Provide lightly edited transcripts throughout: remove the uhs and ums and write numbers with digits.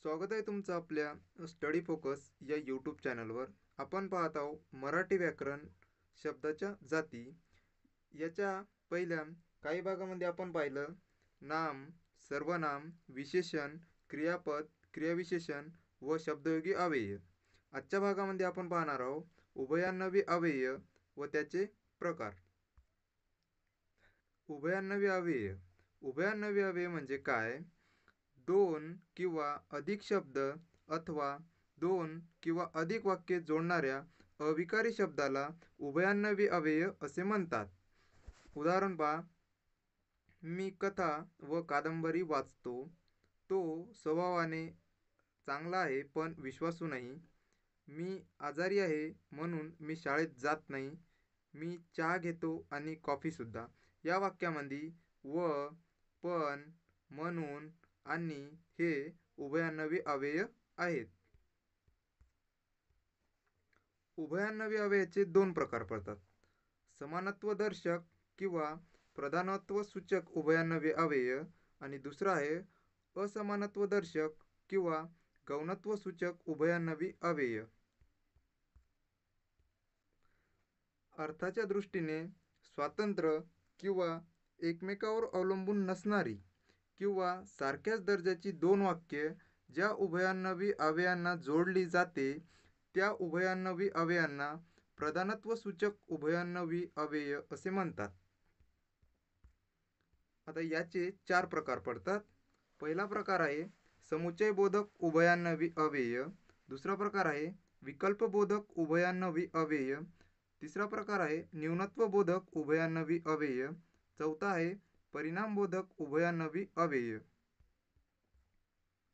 स्वागत आहे तुमचं आपल्या स्टडी फोकस या यूट्यूब चॅनलवर. आपण पाहत आहोत मराठी व्याकरण शब्दाच्या जाती. याच्या पहिल्या काही भागामध्ये आपण पाहिलं नाम, सर्वनाम, विशेषण, क्रियापद, क्रियाविशेषण व शब्दयोगी अव्यय. आजच्या भागामध्ये आपण पाहणार आहोत उभयान्वयी अव्यय व त्याचे प्रकार. उभयान्वयी अव्यय. उभयान्वयी अव्यय म्हणजे काय? दोन किंवा अधिक शब्द अथवा दोन किंवा अधिक वाक्ये जोडणाऱ्या अविकारी शब्दाला उभयान्वयी अव्यय असे म्हणतात. उदाहरण पहा. मी कथा व कादंबरी वाचतो. तो स्वभावाने चांगला आहे पण विश्वासू नाही. मी आजारी आहे म्हणून मी शाळेत जात नाही. मी चहा घेतो आणि कॉफीसुद्धा. या वाक्यामध्ये व, पण, म्हणून आणि हे उभयान्वयी अव्यय आहेत. उभयान्वयी अव्ययाचे दोन प्रकार पडतात. समानत्वदर्शक किंवा प्रधानत्व सूचक उभयान्वयी अव्यय आणि दुसरा आहे असमानत्वदर्शक किंवा गौणत्व सूचक उभयान्वयी अव्यय. अर्थाच्या दृष्टीने स्वतंत्र किंवा एकमेकावर अवलंबून नसणारी किंवा सारख्याच दर्जाची दोन वाक्ये ज्या उभयान्वयी अव्ययांना जोडली जाते त्या उभयान्वयी अव्ययांना प्रधानत्व सूचक उभयान्वयी अव्यय असे म्हणतात. आता याचे चार प्रकार पडतात. पहिला प्रकार आहे समुच्चयबोधक उभयान्वयी अव्यय. दुसरा प्रकार आहे विकल्पबोधक उभयान्वयी अव्यय. तिसरा प्रकार आहे न्यूनत्वबोधक उभयान्वयी अव्यय. चौथा आहे परिणामबोधक उभयान्वयी अव्यय.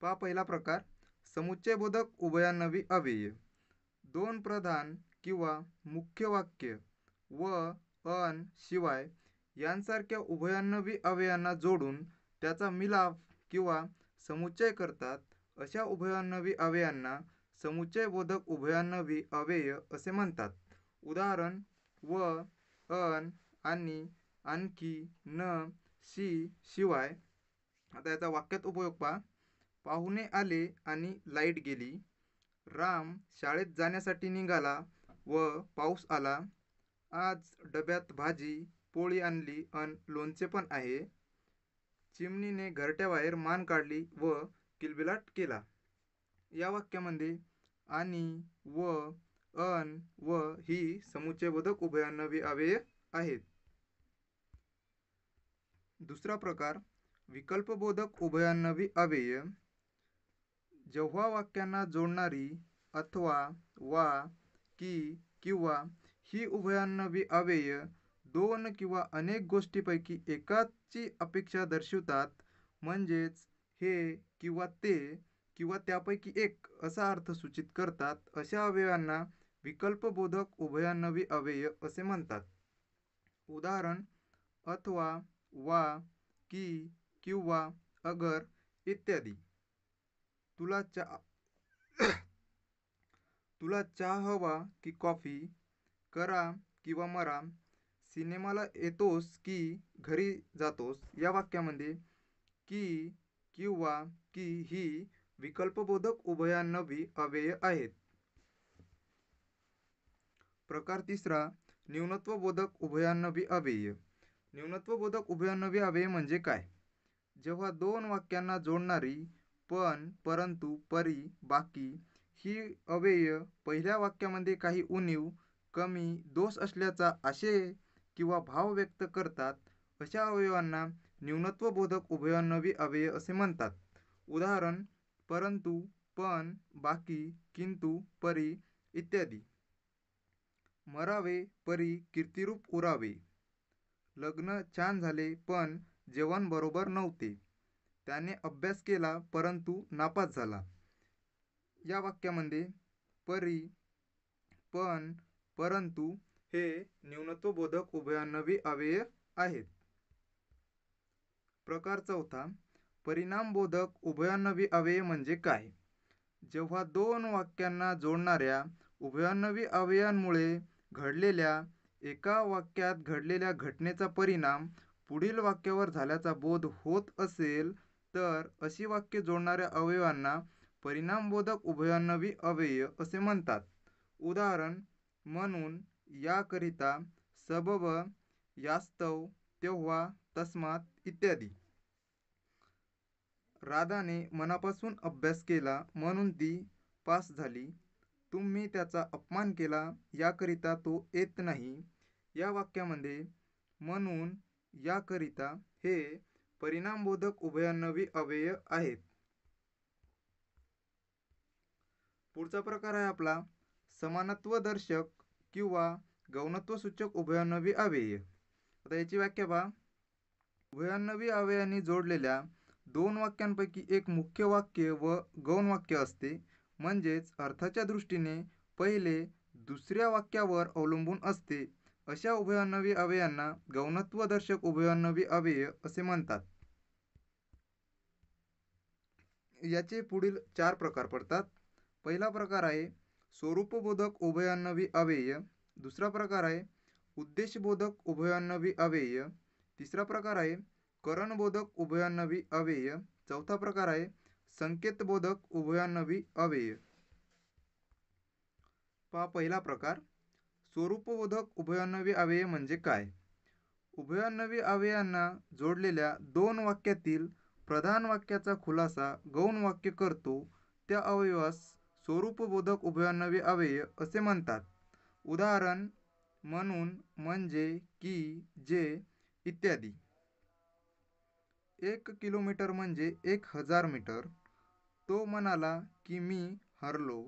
पहा पहिला प्रकार समुच्चयबोधक उभयान्वयी अव्यय. दोन प्रधान किंवा मुख्य वाक्य व अन शिवाय यांसारख्या उभयान्वयी अव्ययांना जोडून त्याचा मिलाफ किंवा समुच्चय करतात अशा उभयान्वयी अव्ययांना समुच्चयबोधक उभयान्वयी अव्यय असे म्हणतात. उदाहरण व, अन, आणि, आणखी, न, शी, शिवाय. आता याचा वाक्यात उपयोग पहा. पाहुणे आले आणि लाईट गेली. राम शाळेत जाण्यासाठी निघाला व पाऊस आला. आज डब्यात भाजी पोळी आणली अन लोणचे पण आहे. चिमणीने घरट्याबाहेर मान काढली व किलबिलाट केला. या वाक्यामध्ये आणि, व, अन व ही समुच्चयबोधक उभयान्वयी अव्यय आहेत. दुसरा प्रकार विकल्पबोधक उभयान्वयी अव्यय. जेव्हा वाक्यांना जोडणारी अथवा, वा, की किंवा ही उभयान्वयी अव्यय दोन किंवा अनेक गोष्टींपैकी एकाची अपेक्षा दर्शवतात, म्हणजेच हे किंवा ते किंवा त्यापैकी एक असा अर्थ सूचित करतात, अशा अव्ययांना विकल्पबोधक उभयान्वयी अव्यय असे म्हणतात. उदाहरण अथवा, वा, की किंवा अगर इत्यादी. तुला चहा हवा की कॉफी? करा किंवा मरा? सिनेमाला येतोस की घरी जातोस? या वाक्यामध्ये की किंवा की ही विकल्पबोधक उभयान्वयी अव्यय आहेत. प्रकार तिसरा न्यूनत्वबोधक उभयान्वयी अव्यय. न्यूनत्वबोधक उभयान्वयी अव्यय म्हणजे काय? जेव्हा दोन वाक्यांना जोडणारी पण, परंतु, परी, बाकी ही अव्यय पहिल्या वाक्यामध्ये काही उणीव, कमी, दोष असल्याचा आशय किंवा भाव व्यक्त करतात, अशा अवयवांना न्यूनत्वबोधक उभयान्वयी अव्यय असे म्हणतात. उदाहरण परंतु, पण, बाकी, किंतु, परी इत्यादी. मरावे परी कीर्तिरूप उरावे. लग्न छान झाले पण जेवण बरोबर नव्हते. त्याने अभ्यास केला परंतु नापास झाला. या वाक्यामध्ये परी, पण, परंतु हे न्यूनत्वबोधक उभयान्वयी अव्यय आहेत. प्रकार चौथा परिणामबोधक उभयान्वयी अव्यय म्हणजे काय? जेव्हा दोन वाक्यांना जोडणाऱ्या उभयान्वयी अव्ययांमुळे घडलेल्या एका वाक्यात घडलेल्या घटनेचा परिणाम पुढील वाक्यावर झाल्याचा बोध होत असेल तर अशी वाक्ये जोडणाऱ्या अवयवांना परिणामबोधक उभयान्वयी अव्यय असे म्हणतात. उदाहरण म्हणून, याकरिता, सबब, यास्तव, तेव्हा, तस्मात इत्यादी. राधाने मनापासून अभ्यास केला म्हणून ती पास झाली. तुम्ही त्याचा अपमान केला याकरिता तो येत नाही. या वाक्यामध्ये म्हणून, याकरिता हे परिणामबोधक उभयान्वयी अव्यय आहेत. पुढचा प्रकार आहे आपला समानत्वदर्शक किंवा गौणत्वसूचक उभयान्वयी अव्यय. आता याची व्याख्या पहा. उभयान्वयी अव्ययांनी जोडलेल्या दोन वाक्यांपैकी एक मुख्य वाक्य व गौण वाक्य असते. म्हणजेच अर्थाच्या दृष्टीने पहिले दुसऱ्या वाक्यावर अवलंबून असते. अशा उभयान्वयी अव्ययांना गौणत्वदर्शक उभयान्वयी अव्यय असे म्हणतात. याचे पुढील 4 प्रकार पडतात. पहिला प्रकार आहे स्वरूपबोधक उभयान्वयी अव्यय. दुसरा प्रकार आहे उद्देशबोधक उभयान्वयी अव्यय. तिसरा प्रकार आहे करणबोधक उभयान्वयी अव्यय. चौथा प्रकार आहे संकेतबोधक उभयान्वयी अव्यय. पहा पहिला प्रकार, स्वरूपबोधक उभयान्वयी अव्यय म्हणजे काय? उभयान्वयी अव्ययांना जोडलेल्या दोन वाक्यातील प्रधान वाक्याचा खुलासा गौण वाक्य करतो त्या अवयवास स्वरूपबोधक उभयान्वयी अव्यय असे म्हणतात. उदाहरण म्हणून, म्हणजे, की, जे इत्यादी. 1 किलोमीटर म्हणजे 1000 मीटर. तो म्हणाला की मी हरलो.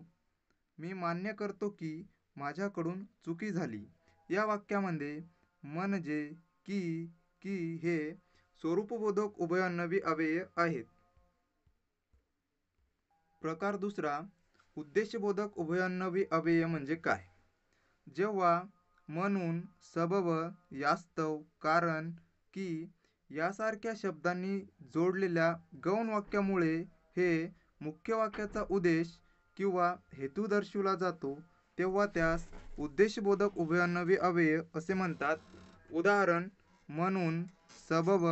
मी मान्य करतो की माझ्याकडून चुकी झाली. या वाक्यामध्ये म्हणजे, की हे स्वरूपबोधक उभयान्वयी अव्यय आहेत. प्रकार दुसरा, उद्देशबोधक उभयान्वयी अव्यय म्हणजे काय? जेव्हा म्हणून, सबब, यास्तव, कारण, की यासारख्या शब्दांनी जोडलेल्या गौण वाक्यामुळे हे मुख्य वाक्याचा उद्देश किंवा हेतू दर्शविला जातो तेव्हा त्यास उद्देशबोधक उभयान्वयी अव्यय असे म्हणतात. उदाहरण म्हणून, सबब,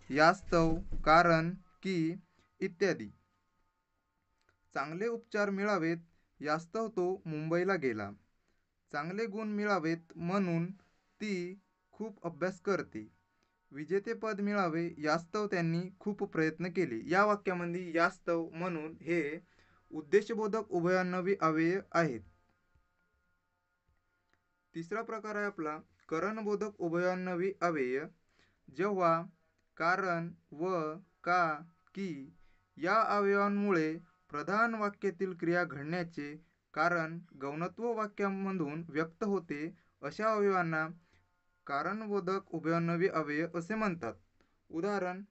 यास्तव, कारण, की इत्यादी. चांगले उपचार मिळावेत यास्तव तो मुंबईला गेला. चांगले गुण मिळावेत म्हणून ती खूप अभ्यास करते. विजेतेपद मिळावे यास्तव त्यांनी खूप प्रयत्न केले. या वाक्यामध्ये यास्तव, म्हणून हे उद्देशबोधक उभयान्वयी अव्यय आहेत. तिसरा प्रकार आहे आपला करणबोधक उभयान्वयी अव्यय. जेव्हा कारण व का, की या अवयवांमुळे प्रधान वाक्यातील क्रिया घडण्याचे कारण गौणत्व वाक्यामधून व्यक्त होते अशा अवयवांना कारणबोधक उभयान्वयी अव्यय असे म्हणतात. उदाहरण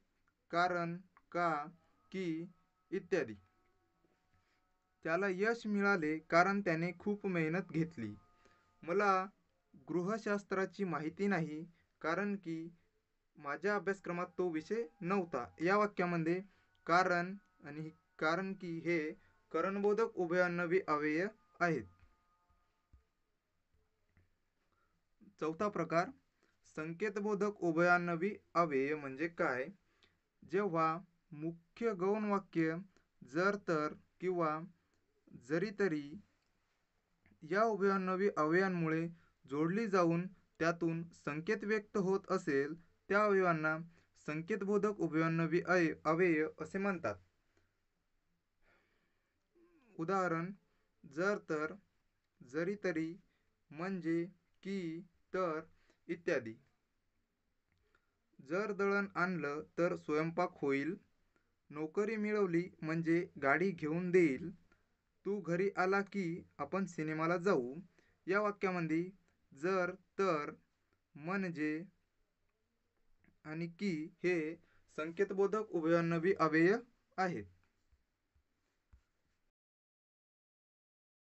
कारण, का, की इत्यादी. त्याला यश मिळाले कारण त्याने खूप मेहनत घेतली. मला गृहशास्त्राची माहिती नाही कारण की माझ्या अभ्यासक्रमात तो विषय नव्हता. या वाक्यामध्ये कारण आणि कारण की हे करणबोधक उभयान्वयी अव्यय आहेत. चौथा प्रकार, संकेतबोधक उभयान्वयी अव्यय म्हणजे काय? जेव्हा मुख्य गौण वाक्य जर, तर किंवा जरीतरी या उभयान्वयी अव्ययांमुळे जोडली जाऊन त्यातून संकेत व्यक्त होत असेल त्या अवयवांना संकेतबोधक उभयान्वयी अव्यय असे म्हणतात. उदाहरण जर, तर, जरीतरी, म्हणजे, की, तर इत्यादी. जर दळण आणलं तर स्वयंपाक होईल. नोकरी मिळवली म्हणजे गाडी घेऊन देईल. तू घरी आला की आपण सिनेमाला जाऊ. या वाक्यामध्ये जर, तर, म्हणजे आणि की हे संकेतबोधक उभयान्वयी अव्यय आहेत.